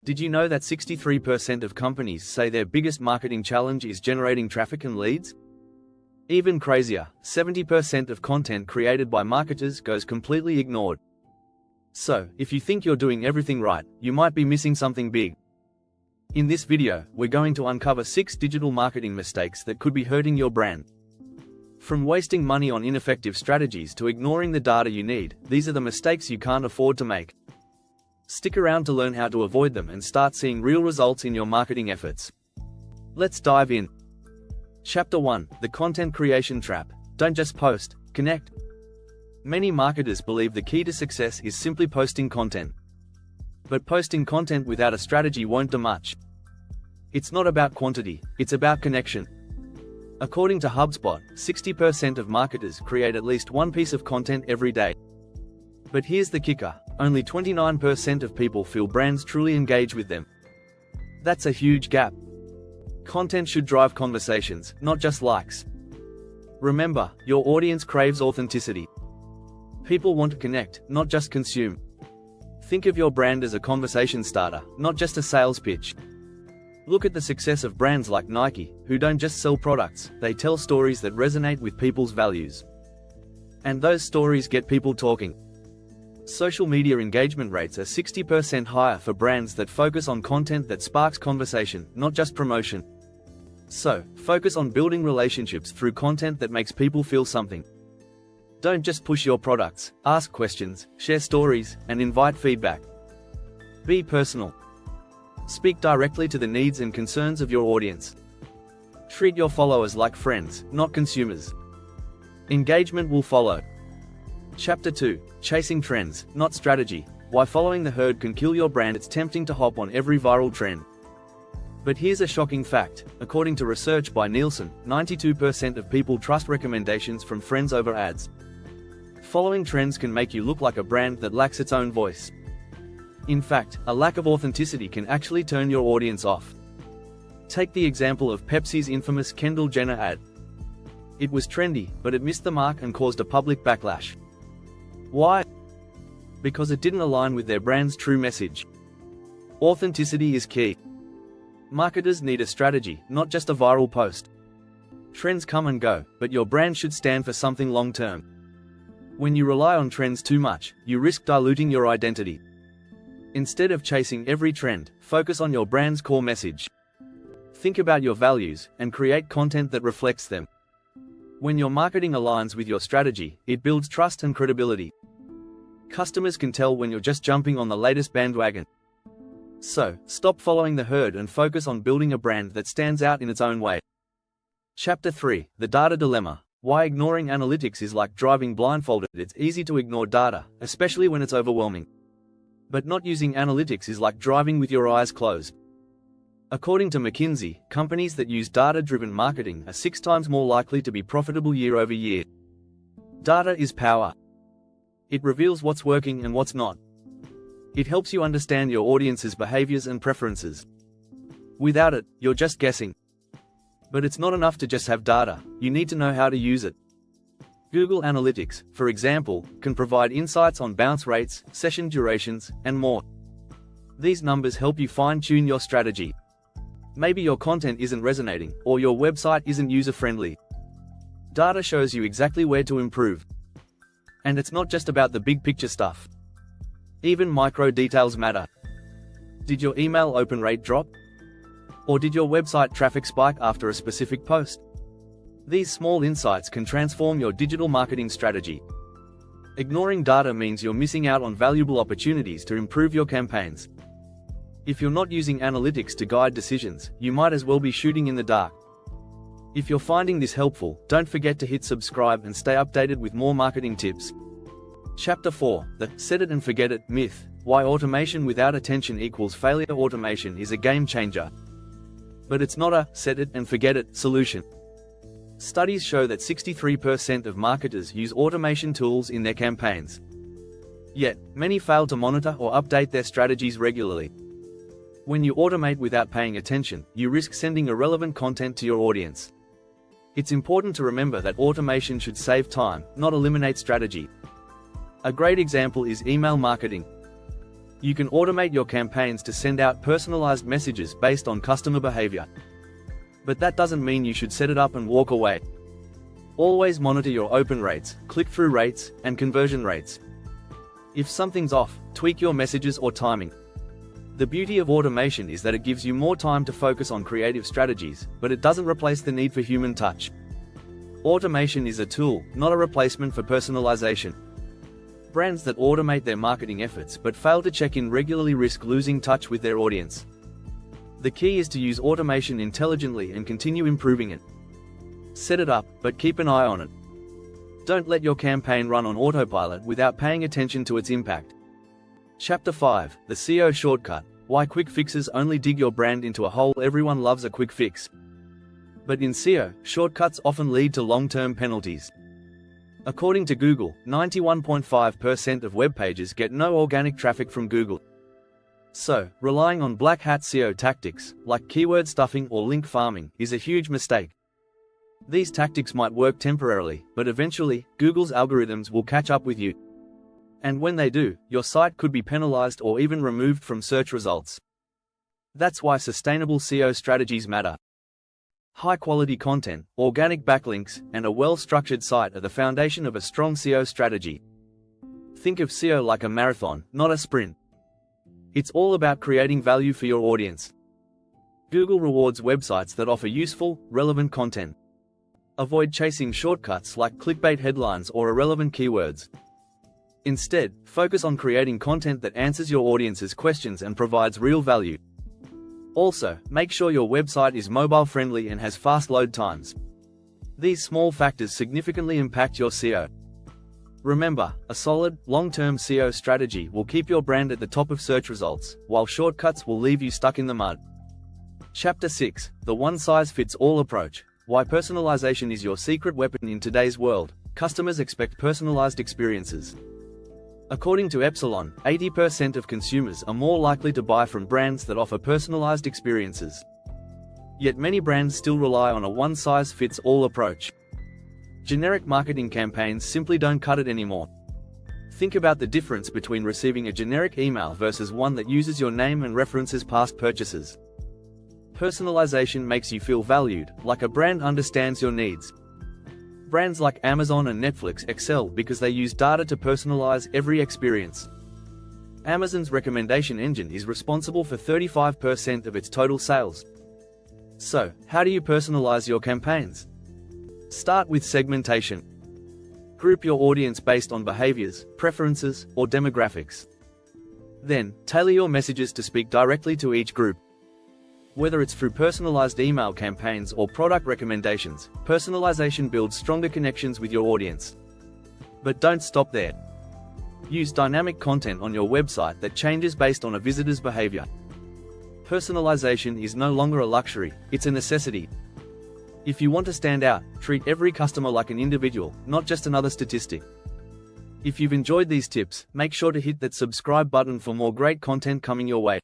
Did you know that 63% of companies say their biggest marketing challenge is generating traffic and leads? Even crazier, 70% of content created by marketers goes completely ignored. So, if you think you're doing everything right, you might be missing something big. In this video, we're going to uncover 6 digital marketing mistakes that could be hurting your brand. From wasting money on ineffective strategies to ignoring the data you need, these are the mistakes you can't afford to make. Stick around to learn how to avoid them and start seeing real results in your marketing efforts. Let's dive in. Chapter 1: The Content Creation Trap. Don't just post, connect. Many marketers believe the key to success is simply posting content. But posting content without a strategy won't do much. It's not about quantity, it's about connection. According to HubSpot, 60% of marketers create at least one piece of content every day. But here's the kicker: only 29% of people feel brands truly engage with them. That's a huge gap. Content should drive conversations, not just likes. Remember, your audience craves authenticity. People want to connect, not just consume. Think of your brand as a conversation starter, not just a sales pitch. Look at the success of brands like Nike, who don't just sell products, they tell stories that resonate with people's values. And those stories get people talking. Social media engagement rates are 60% higher for brands that focus on content that sparks conversation, not just promotion. So, focus on building relationships through content that makes people feel something. Don't just push your products, ask questions, share stories, and invite feedback. Be personal. Speak directly to the needs and concerns of your audience. Treat your followers like friends, not consumers. Engagement will follow. Chapter 2: Chasing Trends, Not Strategy. Why following the herd can kill your brand. It's tempting to hop on every viral trend. But here's a shocking fact: according to research by Nielsen, 92% of people trust recommendations from friends over ads. Following trends can make you look like a brand that lacks its own voice. In fact, a lack of authenticity can actually turn your audience off. Take the example of Pepsi's infamous Kendall Jenner ad. It was trendy, but it missed the mark and caused a public backlash. Why? Because it didn't align with their brand's true message. Authenticity is key. Marketers need a strategy, not just a viral post. Trends come and go, but your brand should stand for something long-term. When you rely on trends too much, you risk diluting your identity. Instead of chasing every trend, focus on your brand's core message. Think about your values, and create content that reflects them. When your marketing aligns with your strategy, it builds trust and credibility. Customers can tell when you're just jumping on the latest bandwagon. So, stop following the herd and focus on building a brand that stands out in its own way. Chapter 3: The Data Dilemma. Why ignoring analytics is like driving blindfolded. It's easy to ignore data, especially when it's overwhelming. But not using analytics is like driving with your eyes closed. According to McKinsey, companies that use data-driven marketing are 6 times more likely to be profitable year over year. Data is power. It reveals what's working and what's not. It helps you understand your audience's behaviors and preferences. Without it, you're just guessing. But it's not enough to just have data, you need to know how to use it. Google Analytics, for example, can provide insights on bounce rates, session durations, and more. These numbers help you fine-tune your strategy. Maybe your content isn't resonating, or your website isn't user-friendly. Data shows you exactly where to improve. And it's not just about the big picture stuff. Even micro details matter. Did your email open rate drop? Or did your website traffic spike after a specific post? These small insights can transform your digital marketing strategy. Ignoring data means you're missing out on valuable opportunities to improve your campaigns. If you're not using analytics to guide decisions, you might as well be shooting in the dark. If you're finding this helpful, don't forget to hit subscribe and stay updated with more marketing tips. Chapter 4: The Set It and Forget It Myth. Why automation without attention equals failure. Automation is a game changer. But it's not a set it and forget it solution. Studies show that 63% of marketers use automation tools in their campaigns. Yet, many fail to monitor or update their strategies regularly. When you automate without paying attention, you risk sending irrelevant content to your audience. It's important to remember that automation should save time, not eliminate strategy. A great example is email marketing. You can automate your campaigns to send out personalized messages based on customer behavior. But that doesn't mean you should set it up and walk away. Always monitor your open rates, click-through rates, and conversion rates. If something's off, tweak your messages or timing. The beauty of automation is that it gives you more time to focus on creative strategies, but it doesn't replace the need for human touch. Automation is a tool, not a replacement for personalization. Brands that automate their marketing efforts but fail to check in regularly risk losing touch with their audience. The key is to use automation intelligently and continue improving it. Set it up, but keep an eye on it. Don't let your campaign run on autopilot without paying attention to its impact. Chapter 5, The SEO Shortcut, Why Quick Fixes Only Dig Your Brand into a Hole. Everyone loves a quick fix. But in SEO, shortcuts often lead to long-term penalties. According to Google, 91.5% of web pages get no organic traffic from Google. So, relying on black hat SEO tactics, like keyword stuffing or link farming, is a huge mistake. These tactics might work temporarily, but eventually, Google's algorithms will catch up with you. And when they do, your site could be penalized or even removed from search results. That's why sustainable SEO strategies matter. High-quality content, organic backlinks, and a well-structured site are the foundation of a strong SEO strategy. Think of SEO like a marathon, not a sprint. It's all about creating value for your audience. Google rewards websites that offer useful, relevant content. Avoid chasing shortcuts like clickbait headlines or irrelevant keywords. Instead, focus on creating content that answers your audience's questions and provides real value. Also, make sure your website is mobile-friendly and has fast load times. These small factors significantly impact your SEO. Remember, a solid, long-term SEO strategy will keep your brand at the top of search results, while shortcuts will leave you stuck in the mud. Chapter 6, The One-Size-Fits-All Approach, Why Personalization is Your Secret Weapon. In today's world, customers expect personalized experiences. According to Epsilon, 80% of consumers are more likely to buy from brands that offer personalized experiences. Yet many brands still rely on a one-size-fits-all approach. Generic marketing campaigns simply don't cut it anymore. Think about the difference between receiving a generic email versus one that uses your name and references past purchases. Personalization makes you feel valued, like a brand understands your needs. Brands like Amazon and Netflix excel because they use data to personalize every experience. Amazon's recommendation engine is responsible for 35% of its total sales. So, how do you personalize your campaigns? Start with segmentation. Group your audience based on behaviors, preferences, or demographics. Then, tailor your messages to speak directly to each group. Whether it's through personalized email campaigns or product recommendations, personalization builds stronger connections with your audience. But don't stop there. Use dynamic content on your website that changes based on a visitor's behavior. Personalization is no longer a luxury, it's a necessity. If you want to stand out, treat every customer like an individual, not just another statistic. If you've enjoyed these tips, make sure to hit that subscribe button for more great content coming your way.